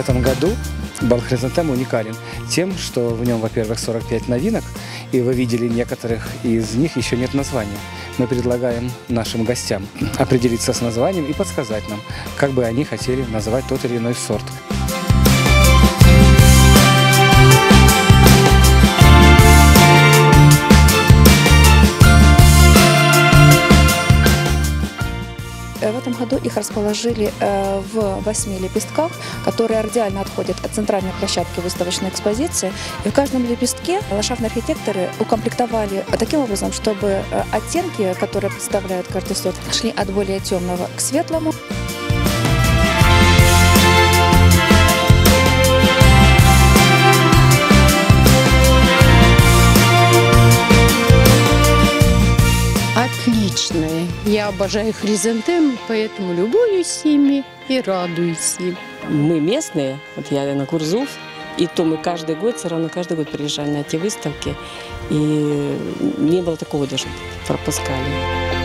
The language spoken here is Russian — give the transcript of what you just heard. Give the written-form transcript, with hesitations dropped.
этом году бал хризантем уникален тем, что в нем, во-первых, 45 новинок, и вы видели, некоторых из них еще нет названия. Мы предлагаем нашим гостям определиться с названием и подсказать нам, как бы они хотели назвать тот или иной сорт. В этом году их расположили в 8 лепестках, которые радиально отходят от центральной площадки выставочной экспозиции. И в каждом лепестке ландшафтные архитекторы укомплектовали таким образом, чтобы оттенки, которые представляют каждый сорт, шли от более темного к светлому. Отличные. Я обожаю хризантемы, поэтому любуюсь ими и радуюсь им. Мы местные, вот я на Курзуф, и то мы каждый год, все равно каждый год приезжаем на эти выставки, и не было такого, что пропускали.